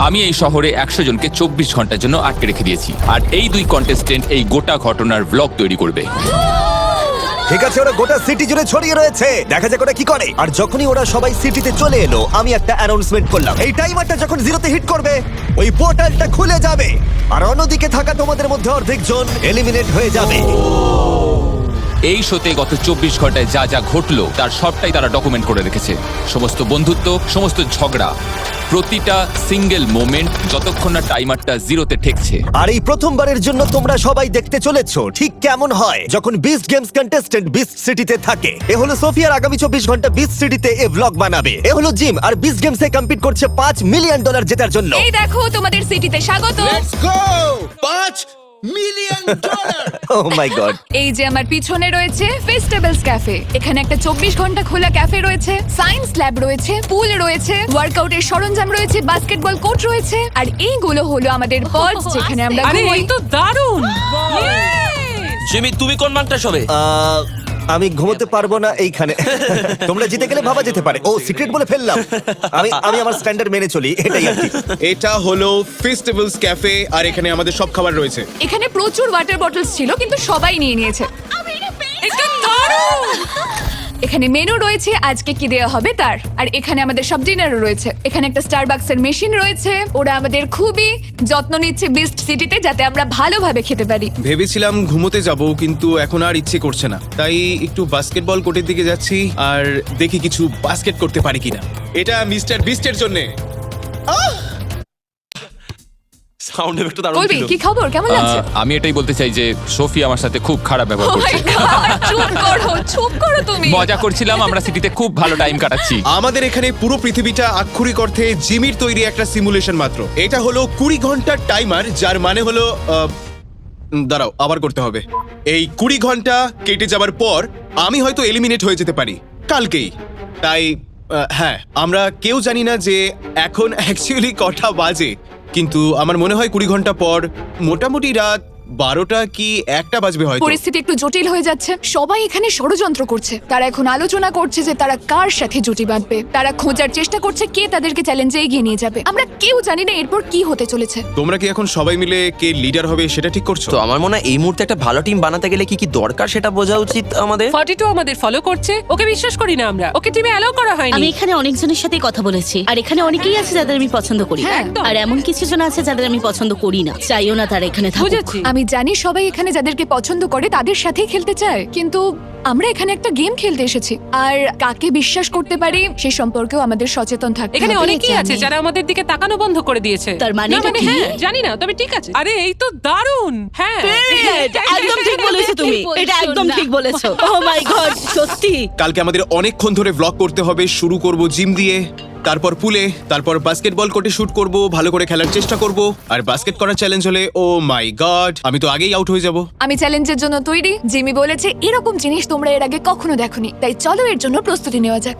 আমি এই শহরে 100 জনকে 24 ঘন্টার জন্য আটকে রেখে দিয়েছি, আর এই দুই কন্টেস্টেন্ট এই গোটা ঘটনার ব্লগ তৈরি করবে। ঠিক আছে, ওরা গোটা সিটি জুড়ে ছড়িয়ে রয়েছে, দেখা যাক ওরা কি করে। আর যখনই ওরা সবাই সিটিতে চলে এলো, আমি একটা অ্যানাউন্সমেন্ট করলাম, এই টাইমারটা যখন জিরোতে হিট করবে ওই পোর্টালটা খুলে যাবে, আর অন্যদিকে থাকা তোমাদের মধ্যে অর্ধেক জন এলিমিনেট হয়ে যাবে। এই শোতে গত 24 ঘন্টায় যা যা ঘটলো তার সবটাই তারা ডকুমেন্ট করে রেখেছে। সমস্ত বন্ধুত্ব, সমস্ত ঝগড়া, প্রতিটা সিঙ্গেল মোমেন্ট, যতক্ষণ না টাইমারটা জিরোতে ঠেকছে। আর এই প্রথমবারের জন্য তোমরা সবাই দেখতে চলেছো ঠিক কেমন হয় যখন বিস্ট গেমস কন্টেস্টেন্ট বিস্ট সিটিতে থাকে। এ হলো সোফিয়ার, আগামী 24 ঘন্টা বিস্ট সিটিতে এ ব্লগ বানাবে। এ হলো জিম, আর বিস্ট গেমসে কম্পিট করছে $5 মিলিয়ন জেতার জন্য। এই দেখো তোমাদের সিটিতে স্বাগত। Let's go! $5 million! Oh my God. এই যে আমার পিছনে রয়েছে ফেস্টিভ্যালস ক্যাফে। এখানে একটা 24 ঘন্টা খোলা ক্যাফে রয়েছে, সায়েন্স ল্যাব রয়েছে, পুল রয়েছে, ওয়ার্কআউটের সরঞ্জাম রয়েছে, বাস্কেটবল কোর্ট রয়েছে, আর এইগুলো হলো আমাদের পডস যেখানে আমরা আরে ঘুমোই। এই তো দারুণ! জিমি, তুমি কোন মানটা সবে? আমি ঘুমোতে পারবো না এইখানে। তোমরা জিতে গেলে ভাবা যেতে পারে। ও সিক্রেট বলে ফেললাম। আমি আমার স্ট্যান্ডার্ড মেনে চলি, এটাই আর কি। এটা হলো ফেস্টিভ্যালস ক্যাফে, আর এখানে আমাদের সব খাবার রয়েছে। এখানে প্রচুর ওয়াটার বটলস ছিল কিন্তু সবাই নিয়ে নিয়েছে। এটা দারুণ! এখানে মেনু রয়েছে আজকে কি দেওয়া হবে তার, আর এখানে আমাদের সব ডিনারও রয়েছে। এখানে একটা স্টারবাকসের মেশিন রয়েছে। ওরা আমাদের খুবই যত্ন নিচ্ছে বিস্ট সিটিতে, যাতে আমরা ভালোভাবে খেতে পারি। ভেবেছিলাম ঘুমোতে যাব, কিন্তু এখন আর ইচ্ছে করছে না, তাই একটু বাস্কেটবল কোর্টের দিকে যাচ্ছি আর দেখি কিছু বাস্কেট করতে পারি কিনা। এটা মিস্টার বিস্টের জন্য। সাউন্ড এফেক্টটা দারুণ বলবি ছিল। কি খবর, কেমন লাগছে? আমি এটাই বলতে চাই যে সোফি আমার সাথে খুব খারাপ ব্যবহার Oh my করছে। God, চুপ করো তুমি। মজা করছিলাম, আমরা সিটিতে খুব ভালো টাইম কাটাচ্ছি। আমাদের এখানে পুরো পৃথিবীটা আক্ষরিক অর্থে জিমির তৈরি একটা সিমুলেশন মাত্র। এটা হলো 20 ঘন্টার টাইমার, যার মানে হলো দাঁড়াও, আবার করতে হবে। এই 20 ঘন্টা কেটে যাবার পর আমি হয়তো এলিমিনেট হয়ে যেতে পারি কালকেই। তাই হ্যাঁ, আমরা কেউ জানি না যে এখন অ্যাকচুয়ালি কটা বাজে, কিন্তু আমার মনে হয় 20 ঘন্টা পর মোটামুটি রাত 12টা কি 1টা বাজবে হয়তো। পরিস্থিতি একটু জটিল হয়ে যাচ্ছে। সবাই এখানে ষড়যন্ত্র করছে। তারা এখন আলোচনা করছে যে তারা কার সাথে জুটি বাঁধবে। তারা খোঁজার চেষ্টা করছে কে তাদেরকে চ্যালেঞ্জে এগিয়ে নিয়ে যাবে। আমরা কেউ জানি না এরপর কি হতে চলেছে। তোমরা কি এখন সবাই মিলে কে লিডার হবে সেটা ঠিক করছো? তো আমার মনে হয় এই মুহূর্তে একটা ভালো টিম বানাতে গেলে কি কি দরকার সেটা বোঝা উচিত আমাদের। 42 আমাদের ফলো করছে, ওকে বিশ্বাস করি না আমরা। ওকে টিমে অ্যালাউ করা আমি হয়নি। এখানে অনেকজনের সাথে কথা বলেছি, আর এখানে অনেকেই আছে যাদের আমি পছন্দ করি, হ্যাঁ, একদম। আর এমন কিছু জন আছে যাদের আমি পছন্দ করি না, চাইও না তারা এখানে থাকুক। বুঝেছি। আমি জানি সবাই এখানে যাদেরকে পছন্দ করে তাদের সাথেই খেলতে চায়, কিন্তু আমরা এখানে একটা গেম খেলতে এসেছি, আর কাকে বিশ্বাস করতে পারি সে সম্পর্কেও আমাদের সচেতন থাকতে এখানে হবে। অনেকেই আছে যারা আমাদের দিকে তাকানো বন্ধ করে দিয়েছে। তার মানে না, এটা কি? হ্যাঁ, জানি না, তবে ঠিক আছে। আরে এই তো দারুণ! হ্যাঁ, একদম ঠিক বলেছো তুমি, এটা একদম ঠিক বলেছো। ও মাই গড, সত্যি। কালকে আমাদের অনেকক্ষণ ধরে ব্লগ করতে হবে। শুরু করব জিম দিয়ে, তারপর পুলে, তারপর বাস্কেটবল কোর্টে শুট করব, ভালো করে খেলার চেষ্টা করব। আর বাস্কেট করার চ্যালেঞ্জ হলে ও মাই গড, আমি তো আগেই আউট হয়ে যাব। আমি চ্যালেঞ্জের জন্য তৈরি। জিমি বলেছে এরকম জিনিস তোমরা এর আগে কখনো দেখোনি, তাই চলো এর জন্য প্রস্তুতি নেওয়া যাক।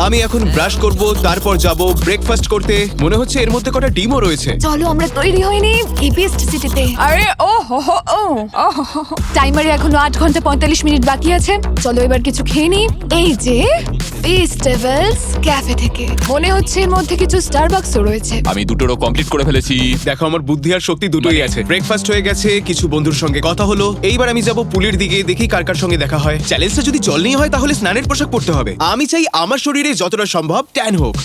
আমি এখন ব্রাশ করব, তারপর যাব ব্রেকফাস্ট করতে। মনে হচ্ছে এর মধ্যে কটা ডিমও রয়েছে। চলো আমরা তৈরি হইনি এই বেস্ট সিটিতে। আরে ও হো হো ও টাইমারে এখনো 8 ঘন্টা 45 মিনিট বাকি আছে। চলো এবার কিছু খেয়ে নিই। এই যে ফেস্টিভ্যালস ক্যাফে থেকে মনে হচ্ছে এর মধ্যে কিছু স্টারবাকসও রয়েছে। আমি দুটোরও কমপ্লিট করে ফেলেছি। দেখো, আমার বুদ্ধি আর শক্তি দুটোই আছে। ব্রেকফাস্ট হয়ে গেছে, কিছু বন্ধুর সঙ্গে কথা হলো। এইবার আমি যাব পুলের দিকে, দেখি কার কার সঙ্গে দেখা হয়। চ্যালেঞ্জটা যদি জল নিয়ে হয় তাহলে স্নানের পোশাক পরতে হবে। আমি চাই আমার শরীরে যতটা সম্ভব ট্যান হোক।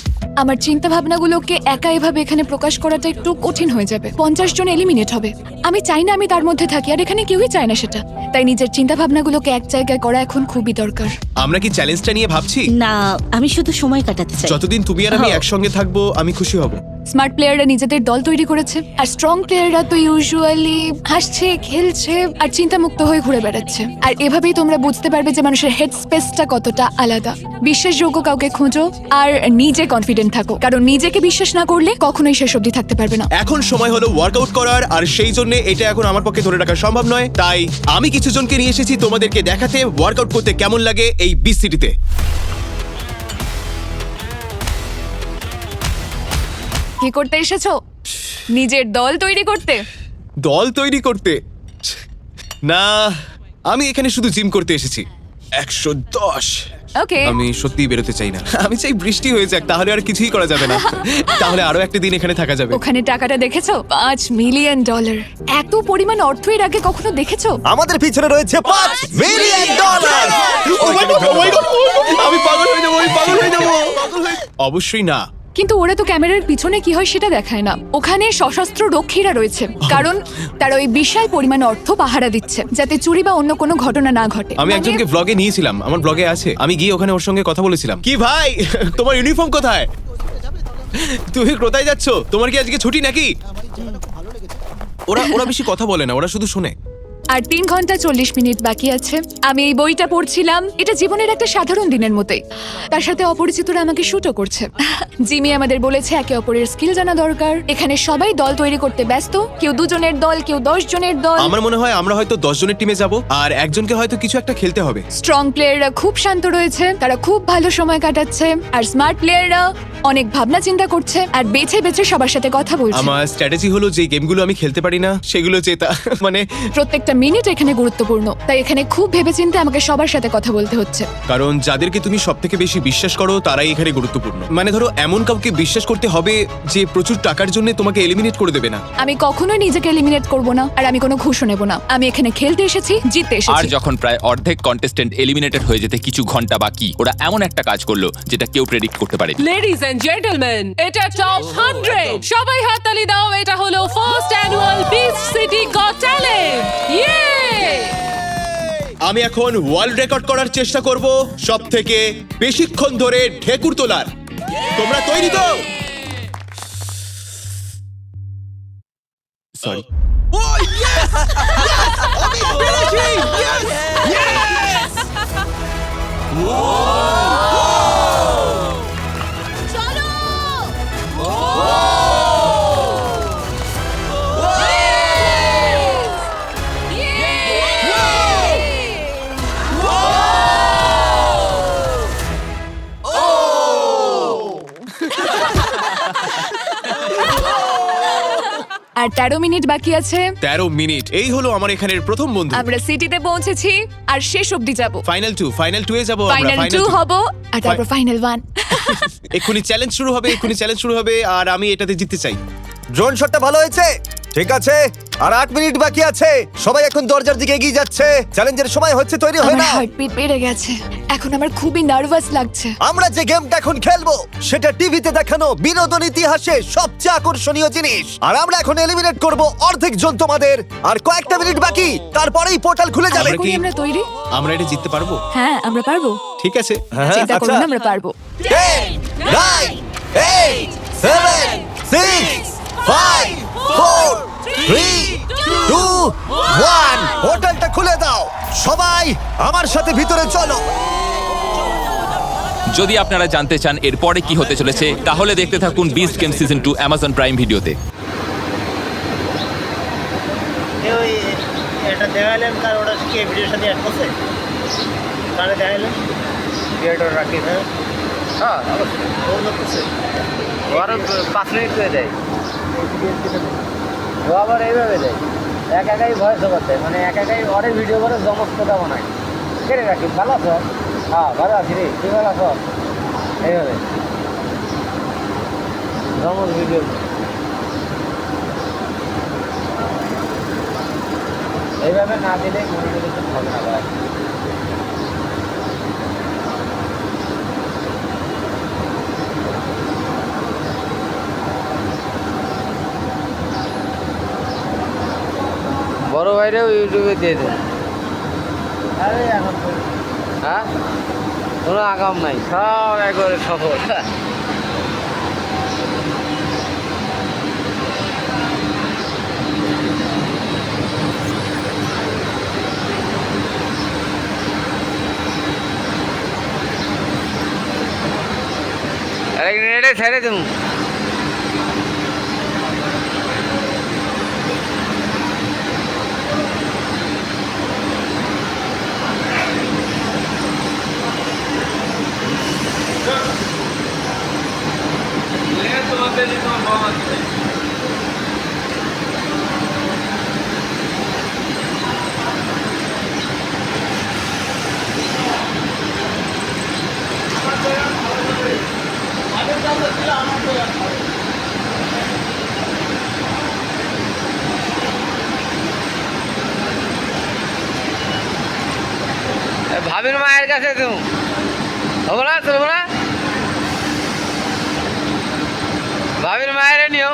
আমার চিন্তা ভাবনাগুলোকে একা এভাবে এখানে প্রকাশ করাটা একটু কঠিন হয়ে যাবে। 50 জন এলিমিনেট হবে। আমি চাই না আমি তার মধ্যে থাকি, আর এখানে কেউই চায় না সেটা। তাই নিজের চিন্তা ভাবনাগুলোকে এক জায়গায় করা এখন খুবই দরকার। আমরা কি চ্যালেঞ্জটা নিয়ে ভাবছি? না, আমি শুধু সময় কাটাতে চাই। যতদিন তুমি আর আমি একসঙ্গে থাকবো আমি খুশি হব। স্মার্ট প্লেয়াররা নিজেদের দল তৈরি করেছে, আর স্ট্রং প্লেয়াররা তো ইউজুয়ালি হাসছে, খেলছে আর চিন্তামুক্ত হয়ে ঘুরে বেড়াচ্ছে। আর এভাবেই তোমরা বুঝতে পারবে যে মানুষের হেড স্পেসটা কতটা আলাদা। বিশ্বাসযোগ্য কাউকে খোঁজো আর নিজে কনফিডেন্ট থাকো, কারণ নিজেকে বিশ্বাস না করলে কখনোই শেষ অবধি থাকতে পারবে না। এখন সময় হলো ওয়ার্কআউট করার, আর সেই জন্য এটা এখন আমার পক্ষে ধরে রাখা সম্ভব নয়। তাই আমি কিছু জনকে নিয়ে এসেছি তোমাদেরকে দেখাতে ওয়ার্কআউট করতে কেমন লাগে এই বিচ সিটিতে। কি করতে এসেছো? নিজের দল তৈরি করতে? দল তৈরি করতে না, আমি এখানে শুধু জিম করতে এসেছি। 110। ওকে আমি সত্যিই বেরোতে চাই না। আমি চাই বৃষ্টি হয়ে যাক, তাহলে আর কিছুই করা যাবে না। তাহলে আরো একটা দিন এখানে থাকা যাবে। ওখানে টাকাটা দেখেছো $5 মিলিয়ন। এত পরিমাণ অর্থ এর আগে কখনো দেখেছো? আমাদের পিছনে রয়েছে $5 million. Oh my God, oh my God, oh my God! আমি পাগল হয়ে যাবো, আমি পাগল হয়ে যাবো। অবশ্যই না। কিন্তু ওরা তো ক্যামেরার পিছনে কি হয় সেটা দেখায় না। ওখানে সশস্ত্র রক্ষীরা রয়েছে, কারণ তারা ওই বিশাল পরিমাণ অর্থ পাহারা দিচ্ছে যাতে চুরি বা অন্য কোনো ঘটনা না ঘটে। আমি মানে- একজনকে ব্লগে নিয়েছিলাম, আমার ব্লগে আছে। আমি গিয়ে ওখানে ওর সঙ্গে কথা বলেছিলাম। কি ভাই, তোমার ইউনিফর্ম কোথায়? তুমি কোথায় যাচ্ছ? তোমার কি আজকে ছুটি নাকি? ওরা বেশি কথা বলে না, ওরা শুধু শোনে। আর 3 ঘন্টা 40 মিনিট বাকি আছে। আমি এই বইটা পড়ছিলাম। এটা জীবনের একটা সাধারণ দিনের মতোই। তার সাথে অপরিচিতরা আমাকে শুটও করছে। জিমি আমাদের বলেছে একে অপরের স্কিল জানা দরকার। এখানে সবাই দল তৈরি করতে ব্যস্ত, কেউ 2 জনের দল, কেউ 10 জনের দল। আমার মনে হয় আমরা হয়তো 10 জনের টিমে যাব, আর একজনকে হয়তো কিছু একটা খেলতে হবে। স্ট্রং প্লেয়াররা খুব শান্ত রয়েছে, তারা খুব ভালো সময় কাটাচ্ছে। আর স্মার্ট প্লেয়াররা অনেক ভাবনা চিন্তা করছে আর বেছে বেছে সবার সাথে কথা বলছে। আমার স্ট্র্যাটেজি হলো যে গেমগুলো আমি খেলতে পারি না সেগুলো জেতা। মানে প্রত্যেকটা মিনিট এখানে গুরুত্বপূর্ণ, তাই এখানে খুব ভেবেচিন্তে আমাকে সবার সাথে কথা বলতে হচ্ছে। কারণ যাদেরকে তুমি সবথেকে বেশি বিশ্বাস করো তারাই এখানে গুরুত্বপূর্ণ। মানে ধরো এমন কাউকে বিশ্বাস করতে হবে যে প্রচুর টাকার জন্য তোমাকে এলিমিনেট করে দেবে না। আমি কখনোই নিজেকে এলিমিনেট করব না, আর আমি কোনো ঘুষও নেব না। আমি এখানে খেলতে এসেছি, জিততে আর এসেছি। যখন প্রায় অর্ধেক কন্টেস্টেন্ট এলিমিনেটেড হয়ে যেতে কিছু ঘন্টা বাকি, ওরা এমন একটা কাজ করলো যেটা কেউ প্রেডিক্ট করতে পারেনি। লেডিজ এন্ড জেন্টলম্যান, এটা টপ 100। সবাই হাততালি দাও, এটা হলো first annual beach city goat talent. ইয়ে! আমি এখন ওয়ার্ল্ড রেকর্ড করার চেষ্টা করব সবথেকে বেশিক্ষণ ধরে ঢেকুর তোলার। তোমরা তৈরি তো? সরি। আর 13 মিনিট বাকি আছে। 13 মিনিট। এই হলো আমার এখানের প্রথম বন্ধু। আমরা সিটিতে পৌঁছেছি আর শেষ অবধি যাব। ফাইনাল 2 এ যাব আমরা। ফাইনাল 2 হব আর তারপর ফাইনাল 1। এক্ষুনি চ্যালেঞ্জ শুরু হবে আর আমি এটাতে জিততে চাই। ড্রোন শটটা ভালো হয়েছে। ঠিক আছে, আর 8 মিনিট বাকি আছে। সবাই এখন দরজার দিকে এগিয়ে যাচ্ছে। চ্যালেঞ্জের সময় হচ্ছে, তৈরি হয়ে আমার নাও। হার্টবিট বেড়ে গেছে। এখন আমার খুবই নার্ভাস লাগছে। আমরা যে গেমটা এখন খেলবো সেটা টিভিতে দেখানো বিনোদন ইতিহাসে সবচেয়ে আকর্ষণীয় জিনিস। আর আমরা এখন এলিমিনেট করব অর্ধেক জন তোমাদের। আর কয়েকটা মিনিট বাকি, তারপরেই পোর্টাল খুলে যাবে। আমরা করি আমরা তৈরি? আমরা এটা জিততে পারবো? হ্যাঁ, আমরা পারবো। ঠিক আছে। চিন্তা করো না, আমরা পারবো। 10, 9, 8, 7, 6, 5, 4, 3, 2, 1। পোর্টালটা খুলে দাও। সবাই আমার সাথে ভিতরে চলো। যদি আপনারা জানতে চান এরপরে কি হতে চলেছে, তাহলে দেখতে থাকুন beast game season 2 Amazon prime ভিডিওতে। ওই এটা দেখাইলেন তার ওটা কি ভিডিওর সাথে অ্যাড করছে তাহলে দেখাইলেন ভিডিওটা রাখি। হ্যাঁ অবশ্যই ও করছে ওরা 5 মিনিট করে দেয়। ও আবার এইভাবে দেয়, একাই ভয়েস ওভার দেয়, মানে একাই ওরে ভিডিও করে জমজ কথা বানায়। কেটে রাখি। ভালো আছো? হ্যাঁ ভালো আছি রে, তুই ভালো আছো? এইভাবে জমজ ভিডিও এইভাবে না দিলে মনিটাইজেশন হবে না ভাই। বড় ভাইরাও ইউটিউবে দিয়ে দেন। আরে এখন হ্যাঁ কোনো আগাম নাই, সব একবারে সফল। এটাই ছেড়ে দেবো। ভাবির মায়ের কাছে তুমি হবো না চলবো না ভাবির মায়ের নিও